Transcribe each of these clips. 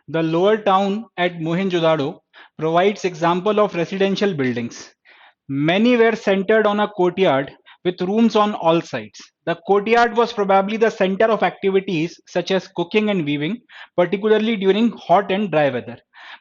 The lower town at Mohenjo-daro provides example of residential buildings. Many were centered on a courtyard with rooms on all sides. The courtyard was probably the center of activities such as cooking and weaving, particularly during hot and dry weather.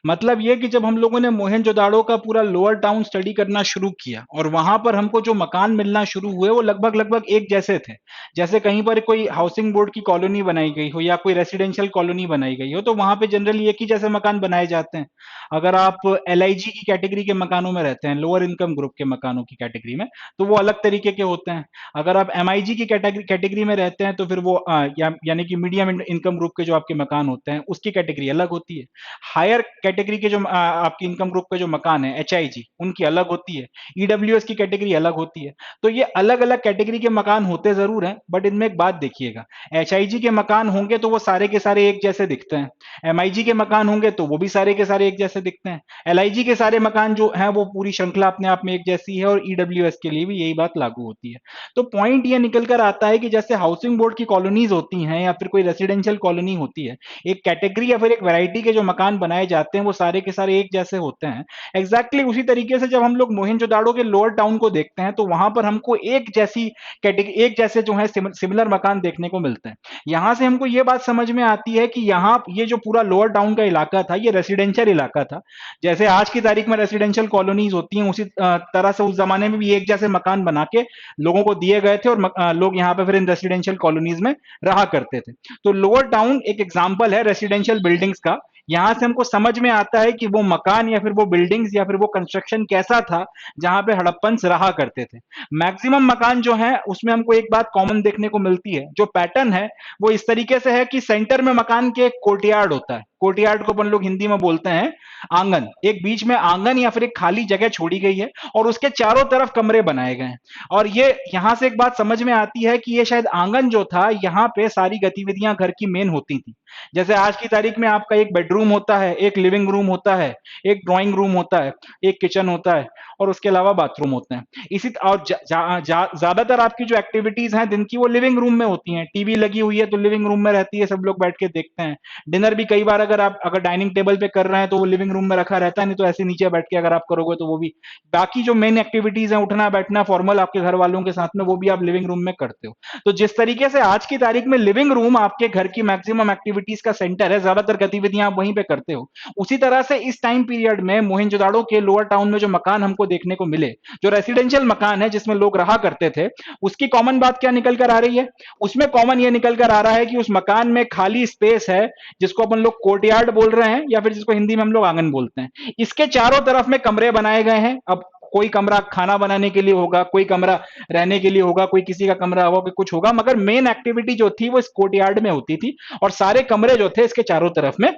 मतलब ये कि जब हम लोगों ने मोहनजोदाड़ो का पूरा lower town study करना शुरू किया और वहां पर हमको जो मकान मिलना शुरू हुए वो लगभग लगभग एक जैसे थे। जैसे कहीं पर कोई हाउसिंग बोर्ड की कॉलोनी बनाई गई हो या कोई रेसिडेंशियल कॉलोनी बनाई गई हो तो वहां पे जनरली एक ही जैसे मकान बनाए जाते हैं। अगर आप एलआईजी की कैटेगरी के मकानों में रहते हैं, लोअर इनकम ग्रुप के मकानों की कैटेगरी में, तो वो अलग तरीके के होते हैं। अगर आप एमआईजी की कैटेगरी में रहते हैं तो फिर वो यानी कि मीडियम इनकम ग्रुप के जो आपके मकान होते हैं उसकी कैटेगरी अलग होती है। हायर कैटेगरी के जो आपकी इनकम ग्रुप के जो मकान है एचआईजी, उनकी अलग होती है। ईडब्ल्यूएस की कैटेगरी अलग होती है। तो ये अलग अलग कैटेगरी के मकान होते जरूर हैं, बट इनमें एक बात देखिएगा, एचआईजी के मकान होंगे तो वो सारे के सारे एक जैसे दिखते हैं, एमआईजी के मकान होंगे तो वो भी सारे के सारे एक जैसे दिखते हैं, एलआईजी के सारे मकान जो हैं वो पूरी श्रृंखला अपने आप में एक जैसी है, और ईडब्ल्यूएस के लिए भी यही बात लागू होती है। तो पॉइंट ये निकल कर आता है कि जैसे हाउसिंग बोर्ड की कॉलोनीज होती हैं या फिर कोई रेसिडेंशियल कॉलोनी होती है, एक कैटेगरी या फिर एक वैरायटी के जो मकान बनाए जाते हैं वो सारे के सारे एक जैसे होते हैं। एग्जैक्टली उसी तरीके से जब हम लोग मोहनजोदाड़ो के लोअर टाउन को देखते हैं तो वहां पर हमको एक जैसी कैटेगरी, एक जैसे जो है सिमिलर मकान देखने को मिलते हैं। यहां से हमको ये बात समझ में आती है कि यहाँ ये जो पूरा लोअर टाउन का इलाका था ये रेसिडेंशियल इलाका था। जैसे आज की तारीख में रेसिडेंशियल कॉलोनीज होती हैं, उसी तरह से उस जमाने में भी एक जैसे मकान बना के लोगों को दिए गए थे, और लोग यहाँ पे फिर इन रेसिडेंशियल कॉलोनीज में रहा करते थे। तो लोअर टाउन एक एग्जाम्पल है रेसिडेंशियल बिल्डिंग्स का। यहां से हमको समझ में आता है कि वो मकान या फिर वो बिल्डिंग्स या फिर वो कंस्ट्रक्शन कैसा था जहां पे हड़प्पन्स रहा करते थे। मैक्सिमम मकान जो है उसमें हमको एक बात कॉमन देखने को मिलती है, जो पैटर्न है वो इस तरीके से है कि सेंटर में मकान के एक कोर्टयार्ड होता है। कोर्टयार्ड को अपन लोग हिंदी में बोलते हैं आंगन। एक बीच में आंगन या फिर एक खाली जगह छोड़ी गई है और उसके चारों तरफ कमरे बनाए गए हैं। और ये यहां से एक बात समझ में आती है कि ये शायद आंगन जो था यहाँ पे सारी गतिविधियां घर की मेन होती थी। जैसे आज की तारीख में आपका एक बेडरूम होता है, एक लिविंग रूम होता है, एक ड्राइंग रूम होता है, एक किचन होता है, और उसके अलावा बाथरूम होते हैं। इसी और ज्यादातर आपकी जो एक्टिविटीज हैं दिन की वो लिविंग रूम में होती हैं। टीवी लगी हुई है तो लिविंग रूम में रहती है, सब लोग बैठ के देखते हैं। डिनर भी कई बार अगर डाइनिंग टेबल पे कर रहे हैं तो वो लिविंग रूम में रखा रहता है, नहीं तो ऐसे नीचे बैठ के अगर आप करोगे तो वो भी। बाकी जो मेन एक्टिविटीज हैं, उठना बैठना फॉर्मल आपके घर वालों के साथ में, वो भी आप लिविंग रूम में करते हो। तो जिस तरीके से आज की तारीख में लिविंग रूम आपके घर की मैक्सिमम एक्टिविटीज का सेंटर है, ज्यादातर गतिविधियां आप वहीं पे करते हो, उसी तरह से इस टाइम पीरियड में मोहनजोदाड़ो के लोअर टाउन में जो मकान हमको देखने को मिले, जो रेसिडेंशियल मकान है जिसमें लोग रहा करते थे, उसकी कॉमन बात क्या निकल कर आ रही है? उसमें कॉमन ये निकल कर आ रहा है कि उस मकान में खाली स्पेस है, जिसको अपन लोग कोर्टयार्ड बोल रहे हैं या फिर जिसको हिंदी में हम लोग आंगन बोलते हैं। इसके चारों तरफ में कमरे बनाए गए हैं। अब कोई कमरा खाना बनाने के लिए होगा, कोई कमरा रहने के लिए होगा, कोई किसी का कमरा होगा, कुछ होगा, मगर मेन एक्टिविटी जो थी वो इस कोर्टयार्ड में होती थी, और सारे कमरे जो थे इसके चारों तरफ में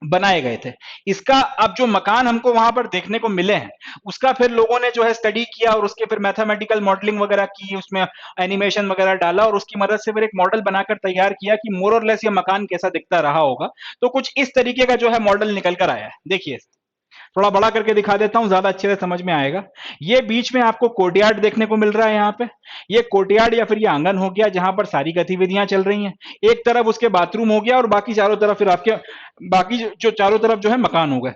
बनाए गए थे। इसका अब जो मकान हमको वहां पर देखने को मिले हैं, उसका फिर लोगों ने जो है स्टडी किया और उसके फिर मैथमेटिकल मॉडलिंग वगैरह की, उसमें एनिमेशन वगैरह डाला और उसकी मदद से फिर एक मॉडल बनाकर तैयार किया कि मोर और लेस ये मकान कैसा दिखता रहा होगा। तो कुछ इस तरीके का जो है मॉडल निकल कर आया है। देखिए, थोड़ा बड़ा करके दिखा देता हूं, ज्यादा अच्छे से समझ में आएगा। ये बीच में आपको कोर्टयार्ड देखने को मिल रहा है। यहाँ पे ये कोर्टयार्ड या फिर ये आंगन हो गया जहां पर सारी गतिविधियां चल रही हैं। एक तरफ उसके बाथरूम हो गया और बाकी चारों तरफ फिर आपके बाकी जो चारों तरफ जो है मकान हो गए,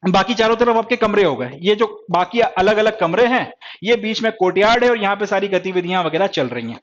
बाकी चारों तरफ आपके कमरे हो गए। ये जो बाकी अलग अलग कमरे हैं, ये बीच में कोर्टयार्ड है और यहाँ पे सारी गतिविधियां वगैरह चल रही हैं।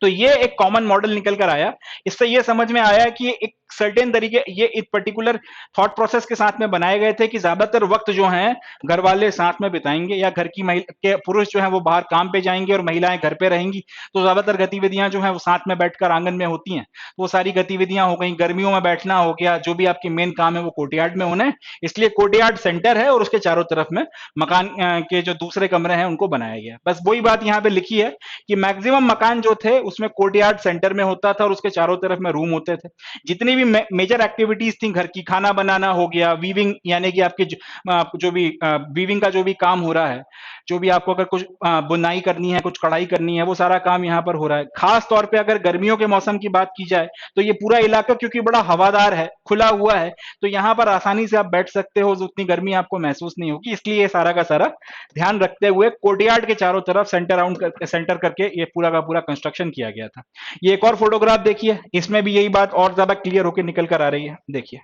तो ये एक कॉमन मॉडल निकल कर आया। इससे ये समझ में आया कि ये एक सर्टेन तरीके, ये एक पर्टिकुलर थॉट प्रोसेस के साथ में बनाए गए थे कि ज्यादातर वक्त जो है घर वाले साथ में बिताएंगे, या घर की महिला के पुरुष जो है वो बाहर काम पे जाएंगे और महिलाएं घर पे रहेंगी, तो ज्यादातर गतिविधियां जो है वो साथ में बैठकर आंगन में होती हैं। तो वो सारी गतिविधियां हो गई, गर्मियों में बैठना हो गया, जो भी आपके मेन काम है वो कोर्टयार्ड में होना है, इसलिए कोर्टयार्ड सेंटर है और उसके चारों तरफ में मकान के जो दूसरे कमरे हैं उनको बनाया गया। बस वही बात यहाँ पे लिखी है कि मैक्सिमम मकान जो थे उसमें कोर्टयार्ड सेंटर में होता था और उसके चारों तरफ में रूम होते थे। जितनी भी मेजर एक्टिविटीज थी घर की, खाना बनाना हो गया, वीविंग यानी कि आपके जो भी वीविंग का जो भी काम हो रहा है, जो भी आपको अगर कुछ बुनाई करनी है, कुछ कढ़ाई करनी है, वो सारा काम यहाँ पर हो रहा है। खास तौर पे अगर गर्मियों के मौसम की बात की जाए तो ये पूरा इलाका क्योंकि बड़ा हवादार है, खुला हुआ है, तो यहाँ पर आसानी से आप बैठ सकते हो, उतनी गर्मी आपको महसूस नहीं होगी। इसलिए ये सारा का सारा ध्यान रखते हुए कोर्टयार्ड के चारों तरफ सेंटर करके ये पूरा का पूरा कंस्ट्रक्शन किया गया था। ये एक और फोटोग्राफ देखिए, इसमें भी यही बात और ज्यादा क्लियर होकर निकल कर आ रही है। देखिए,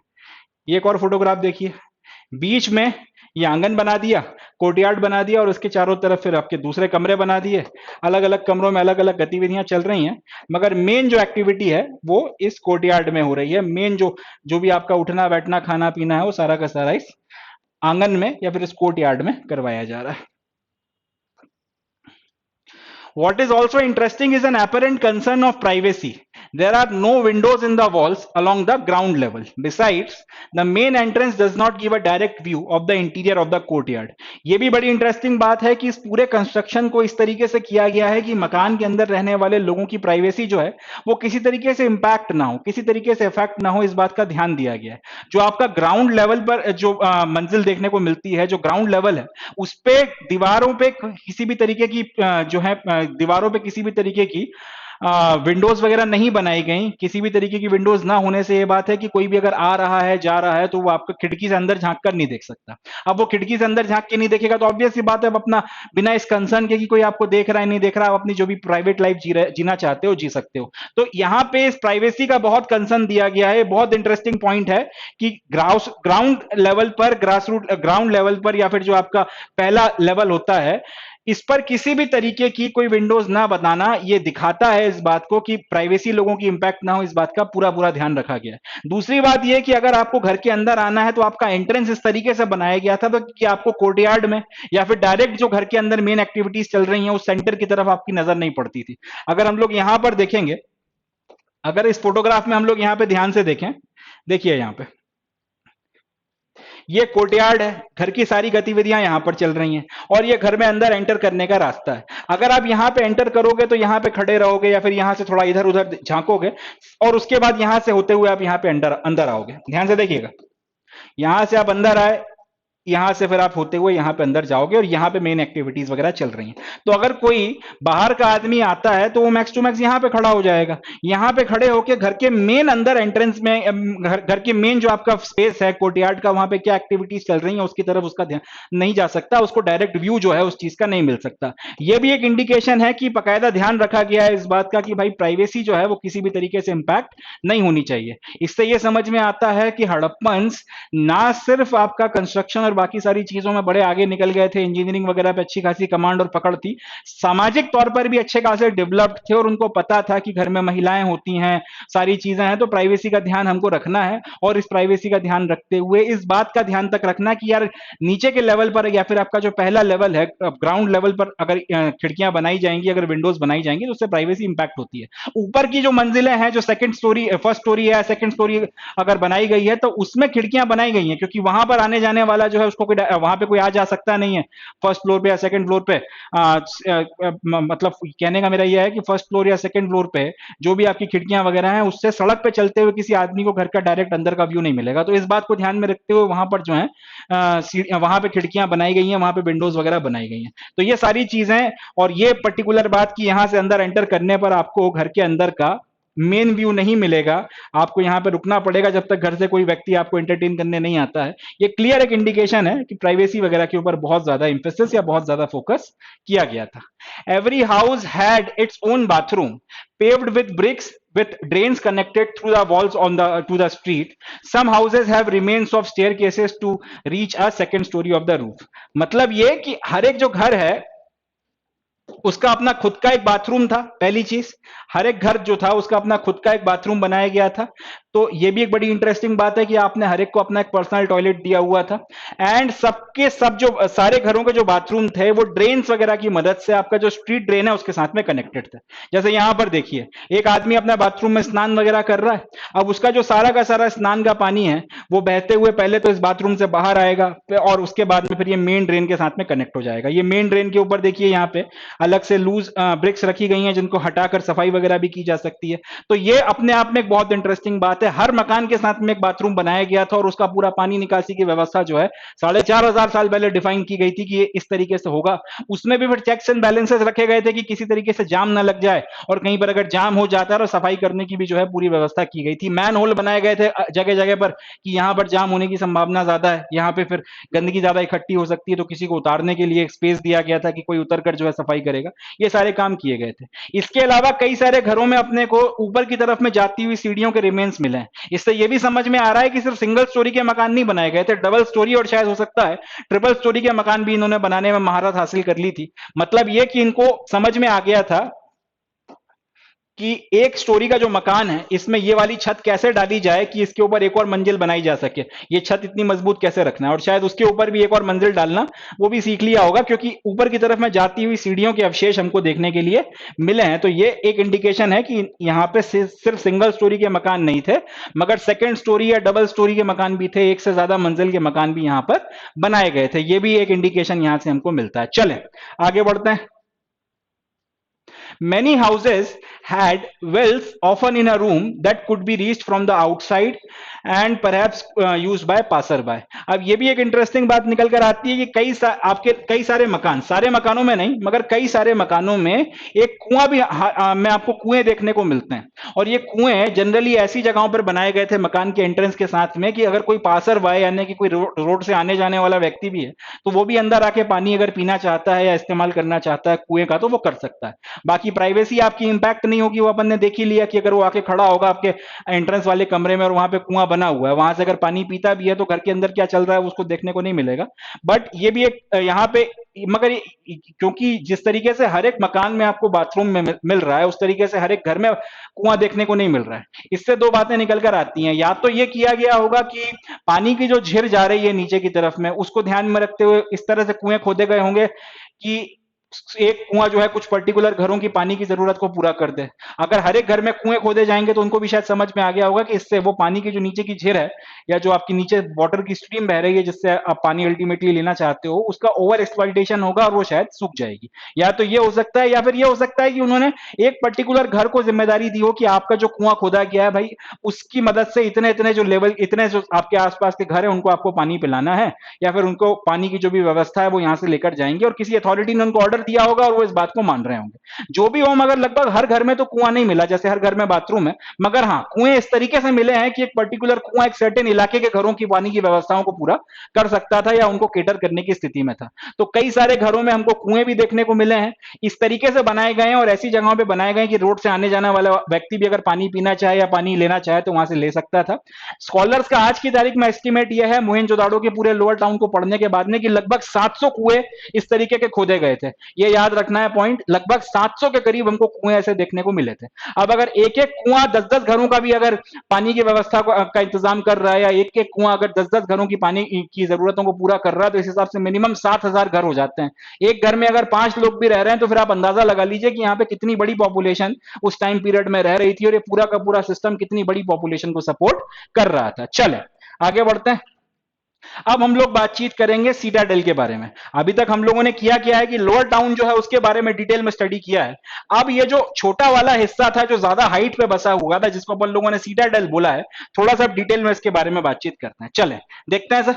ये एक और फोटोग्राफ देखिए, बीच में ये आंगन बना दिया, कोर्टयार्ड बना दिया, और उसके चारों तरफ फिर आपके दूसरे कमरे बना दिए। अलग अलग कमरों में अलग अलग गतिविधियां चल रही हैं, मगर मेन जो एक्टिविटी है वो इस कोर्टयार्ड में हो रही है। मेन जो जो भी आपका उठना बैठना खाना पीना है वो सारा का सारा इस आंगन में या फिर इस कोर्टयार्ड में करवाया जा रहा है। What is also interesting is an apparent concern of privacy. There are no windows in the walls along the ground level. Besides, the main entrance does not give a direct view of the interior of the courtyard. ये भी बड़ी interesting बात है कि इस पूरे construction को इस तरीके से किया गया है कि मकान के अंदर रहने वाले लोगों की प्राइवेसी जो है वो किसी तरीके से इंपैक्ट ना हो, किसी तरीके से इफेक्ट ना हो, इस बात का ध्यान दिया गया है। जो आपका ग्राउंड लेवल पर जो मंजिल देखने को मिलती है, जो ग्राउंड लेवल है, उस पे दीवारों पे किसी भी तरीके की जो है दीवारों पे किसी भी तरीके की विंडोज वगैरह नहीं बनाई गई। किसी भी तरीके की विंडोज ना होने से ये बात है कि कोई भी अगर आ रहा है जा रहा है तो वो आपको खिड़की से अंदर झांक कर नहीं देख सकता। अब वो खिड़की से अंदर झांक के नहीं देखेगा तो ऑब्वियस सी बात है, अब अपना बिना इस कंसर्न के कि कोई आपको देख रहा है नहीं देख रहा, आप अपनी जो भी प्राइवेट लाइफ जीना चाहते हो जी सकते हो। तो यहाँ पे इस प्राइवेसी का बहुत कंसर्न दिया गया है। बहुत इंटरेस्टिंग पॉइंट है कि ग्राउंड लेवल पर, ग्राउंड लेवल पर या फिर जो आपका पहला लेवल होता है, इस पर किसी भी तरीके की कोई विंडोज ना बताना, ये दिखाता है इस बात को कि प्राइवेसी लोगों की इंपैक्ट ना हो, इस बात का पूरा पूरा ध्यान रखा गया है। दूसरी बात यह कि अगर आपको घर के अंदर आना है तो आपका एंट्रेंस इस तरीके से बनाया गया था कि आपको कोर्टयार्ड में या फिर डायरेक्ट जो घर के अंदर मेन एक्टिविटीज चल रही हैं उस सेंटर की तरफ आपकी नजर नहीं पड़ती थी। अगर हम लोग यहां पर देखेंगे, अगर इस फोटोग्राफ में हम लोग यहां पे ध्यान से देखें, देखिए यहां पे ये कोर्टयार्ड है, घर की सारी गतिविधियां यहां पर चल रही हैं, और ये घर में अंदर एंटर करने का रास्ता है। अगर आप यहां पे एंटर करोगे तो यहां पे खड़े रहोगे या फिर यहां से थोड़ा इधर उधर झांकोगे, और उसके बाद यहां से होते हुए आप यहां पे अंदर अंदर आओगे। ध्यान से देखिएगा, यहां से आप अंदर आए, यहां से फिर आप होते हुए यहां पे अंदर जाओगे और यहां पे मेन एक्टिविटीज वगैरह चल रही हैं। तो अगर कोई बाहर का आदमी आता है तो वो मैक्स टू मैक्स यहां पे खड़ा हो जाएगा। यहां पे खड़े होकर घर के मेन अंदर एंट्रेंस में घर के मेन जो आपका स्पेस है कोर्टयार्ड का, वहां पे क्या एक्टिविटीज चल रही है उसकी तरफ उसका ध्यान नहीं जा सकता, उसको डायरेक्ट व्यू जो है उस चीज का नहीं मिल सकता। ये भी एक इंडिकेशन है कि बाकायदा ध्यान रखा गया है इस बात का कि भाई प्राइवेसी जो है वो किसी भी तरीके से इंपैक्ट नहीं होनी चाहिए। इससे यह समझ में आता है कि हड़प्पन्स ना सिर्फ आपका कंस्ट्रक्शन और बाकी सारी चीजों में बड़े आगे निकल गए थे, इंजीनियरिंग वगैरह पे अच्छी खासी कमांड और पकड़ थी, सामाजिक तौर पर भी अच्छे खासे डेवलप्ड थे, और उनको पता था कि घर में महिलाएं होती हैं, सारी चीजें हैं, तो प्राइवेसी का ध्यान हमको रखना है। और इस प्राइवेसी का ध्यान रखते हुए इस बात का ध्यान तक रखना कि यार नीचे के लेवल पर या फिर आपका जो पहला लेवल है ग्राउंड लेवल पर अगर खिड़कियां बनाई जाएंगी, अगर विंडोज बनाई जाएंगी तो उससे प्राइवेसी इंपैक्ट होती है। ऊपर की जो मंजिलें हैं, जो सेकंड स्टोरी फर्स्ट स्टोरी है, सेकंड स्टोरी अगर बनाई गई है तो उसमें खिड़कियां बनाई गई हैं, क्योंकि वहां पर आने जाने वाला जो है उसको वहां पे कोई आ जा सकता नहीं है फर्स्ट फ्लोर पे या सेकंड फ्लोर पे। मतलब कहने का मेरा यह है कि फर्स्ट फ्लोर या सेकंड फ्लोर पे जो भी आपकी खिड़कियां वगैरह हैं उससे सड़क पे चलते हुए किसी आदमी को घर का डायरेक्ट अंदर का व्यू नहीं मिलेगा। तो इस बात को ध्यान में रखते हुए वहां पर जो है वहां पे खिड़कियां बनाई गई हैं, वहां पे विंडोज वगैरह बनाई गई हैं। तो ये सारी चीजें, और ये पर्टिकुलर बात कि यहां से अंदर एंटर करने पर आपको घर के अंदर का मेन व्यू नहीं मिलेगा, आपको यहां पे रुकना पड़ेगा जब तक घर से कोई व्यक्ति आपको एंटरटेन करने नहीं आता है। ये क्लियर एक इंडिकेशन है कि प्राइवेसी वगैरह के ऊपर बहुत ज्यादा इंफेसिस या बहुत ज्यादा फोकस किया गया था। Every house had its own bathroom paved with bricks with drains connected through the walls on the to the street. Some houses have remains of staircases to reach a second story of the roof. मतलब ये कि हर एक जो घर है उसका अपना खुद का एक बाथरूम था। पहली चीज, हर एक घर जो था उसका अपना खुद का एक बाथरूम बनाया गया था। तो ये भी एक बड़ी इंटरेस्टिंग बात है कि आपने हर एक को अपना एक पर्सनल टॉयलेट दिया हुआ था। एंड सबके सब जो सारे घरों के जो बाथरूम थे वो ड्रेन्स वगैरह की मदद से आपका जो स्ट्रीट ड्रेन है उसके साथ में कनेक्टेड थे। जैसे यहां पर देखिए, एक आदमी अपना बाथरूम में स्नान वगैरह कर रहा है, अब उसका जो सारा का सारा स्नान का पानी है वो बहते हुए पहले तो इस बाथरूम से बाहर आएगा और उसके बाद में फिर ये मेन ड्रेन के साथ में कनेक्ट हो जाएगा। ये मेन ड्रेन के ऊपर देखिए यहाँ पे अलग से लूज ब्रिक्स रखी गई हैं जिनको हटाकर सफाई वगैरह भी की जा सकती है। तो ये अपने आप में एक बहुत इंटरेस्टिंग बात है। हर मकान के साथ में एक बाथरूम बनाया गया था और उसका पूरा पानी निकासी की व्यवस्था जो है 4,500 साल पहले डिफाइन की गई थी कि ये इस तरीके से होगा। उसमें भी फिर चेक्स एंड बैलेंसेस रखे गए थे कि किसी तरीके से जाम ना लग जाए, और कहीं पर अगर जाम हो जाता है तो सफाई करने की भी जो है पूरी व्यवस्था की गई थी। मैन होल बनाए गए थे जगह जगह पर कि यहां पर जाम होने की संभावना ज्यादा है, यहाँ पे फिर गंदगी ज्यादा इकट्ठी हो सकती है, तो किसी को उतारने के लिए स्पेस दिया गया था कि कोई उतर कर जो है सफाई करेगा, ये सारे काम किए गए थे। इसके अलावा कई सारे घरों में अपने को ऊपर की तरफ में जाती हुई सीढ़ियों के रिमेन्स मिले हैं। इससे ये भी समझ में आ रहा है कि सिर्फ सिंगल स्टोरी के मकान नहीं बनाए गए थे, डबल स्टोरी और शायद हो सकता है ट्रिपल स्टोरी के मकान भी इन्होंने बनाने में महारत हासिल कर ली थी। मतलब ये कि इनको समझ में आ गया था कि एक स्टोरी का जो मकान है इसमें ये वाली छत कैसे डाली जाए कि इसके ऊपर एक और मंजिल बनाई जा सके, ये छत इतनी मजबूत कैसे रखना है, और शायद उसके ऊपर भी एक और मंजिल डालना वो भी सीख लिया होगा, क्योंकि ऊपर की तरफ में जाती हुई सीढ़ियों के अवशेष हमको देखने के लिए मिले हैं। तो ये एक इंडिकेशन है कि यहाँ पे सिर्फ सिंगल स्टोरी के मकान नहीं थे, मगर सेकेंड स्टोरी या डबल स्टोरी के मकान भी थे, एक से ज्यादा मंजिल के मकान भी यहाँ पर बनाए गए थे। ये भी एक इंडिकेशन यहाँ से हमको मिलता है। चले आगे बढ़ते हैं। Many houses had wells often in a room that could be reached from the outside and perhaps used by passerby. अब ये भी एक इंटरेस्टिंग बात निकल कर आती है कि आपके कई सारे मकान, सारे मकानों में नहीं मगर कई सारे मकानों में एक कुआं भी में आपको कुएं देखने को मिलते हैं। और ये कुएं जनरली ऐसी जगहों पर बनाए गए थे मकान के एंट्रेंस के साथ में कि अगर कोई पासर बाय यानी कि कोई रोड से आने जाने वाला व्यक्ति भी है तो वो भी अंदर आके पानी अगर पीना चाहता है या इस्तेमाल करना चाहता है कुएं का तो वो कर सकता है। बाकी प्राइवेसी आपकी इंपैक्ट नहीं होगी, वो अपन ने देख ही लिया कि अगर वो आके खड़ा होगा आपके एंट्रेंस वाले कमरे में और वहां पे कुआं बना हुआ है, वहां से अगर पानी पीता भी है तो घर के अंदर क्या चल रहा है उसको देखने को नहीं मिलेगा। बट ये भी एक यहाँ पे मगर क्योंकि जिस तरीके से हर एक मकान में आपको बाथरूम में मिल रहा है उस तरीके से हर एक घर में कुआं देखने को नहीं मिल रहा है। इससे दो बातें निकल कर आती हैं, या तो ये किया गया होगा कि पानी की जो झिर जा रही है नीचे की तरफ में उसको ध्यान में रखते हुए इस तरह से कुएं खोदे गए होंगे कि एक कुआं जो है कुछ पर्टिकुलर घरों की पानी की जरूरत को पूरा कर दे। अगर हर एक घर में कुएं खोदे जाएंगे तो उनको भी शायद समझ में आ गया होगा कि इससे वो पानी की जो नीचे की झिर है या जो आपकी नीचे वाटर की स्ट्रीम बह रही है जिससे आप पानी अल्टीमेटली लेना चाहते हो उसका ओवर एक्सप्लॉइटेशन होगा और वो शायद सूख जाएगी। या तो ये हो सकता है या फिर ये हो सकता है कि उन्होंने एक पर्टिकुलर घर को जिम्मेदारी दी हो कि आपका जो कुआं खोदा गया है भाई उसकी मदद से इतने इतने जो लेवल इतने जो आपके आसपास के घर है उनको आपको पानी पिलाना है, या फिर उनको पानी की जो भी व्यवस्था है वो यहाँ से लेकर जाएंगे और किसी अथॉरिटी ने उनको ऑर्डर दिया होगा और वो इस बात को मान रहे होंगे। जो भी हो मगर लगभग हर घर में तो कुआं नहीं मिला जैसे हर घर में बाथरूम है, मगर हाँ कुएं इस तरीके से मिले हैं कि एक पर्टिकुलर कुआं एक सर्टेन इलाके के घरों की पानी की व्यवस्थाओं को पूरा कर सकता था या उनको केटर करने की स्थिति में था। तो कई सारे घरों में हमको कुएं भी देखने को मिले हैं, इस तरीके से बनाए गए हैं और ऐसी जगहों पे बनाए गए कि रोड से आने जाने वाला व्यक्ति भी अगर पानी पीना चाहे या पानी लेना चाहे तो वहां से ले सकता था। स्कॉलर्स का आज की तारीख में एस्टिमेट यह है मोहनजोदाड़ो के पूरे लोअर टाउन को पढ़ने के बाद में कि लगभग 700 कुएं इस तरीके के खोदे गए थे। ये याद रखना है पॉइंट, लगभग 700 के करीब हमको कुएं ऐसे देखने को मिले थे। अब अगर एक एक कुआं 10-10 घरों का भी अगर पानी की व्यवस्था का इंतजाम कर रहा है या एक एक कुआं अगर 10-10 घरों की पानी की जरूरतों को पूरा कर रहा है तो इस हिसाब से मिनिमम 7,000 घर हो जाते हैं। एक घर में अगर 5 लोग भी रह रहे हैं तो फिर आप अंदाजा लगा लीजिए कि यहाँ पे कितनी बड़ी पॉपुलेशन उस टाइम पीरियड में रह रही थी और ये पूरा का पूरा सिस्टम कितनी बड़ी पॉपुलेशन को सपोर्ट कर रहा था। चले आगे बढ़ते हैं। अब हम लोग बातचीत करेंगे सीटाडेल के बारे में। अभी तक हम लोगों ने किया क्या है कि लोअर टाउन जो है उसके बारे में डिटेल में स्टडी किया है। अब ये जो छोटा वाला हिस्सा था जो ज्यादा हाइट पे बसा हुआ था जिसको अपन लोगों ने सीटाडेल बोला है, थोड़ा सा डिटेल में इसके बारे में बातचीत करते हैं। चले देखते हैं सर।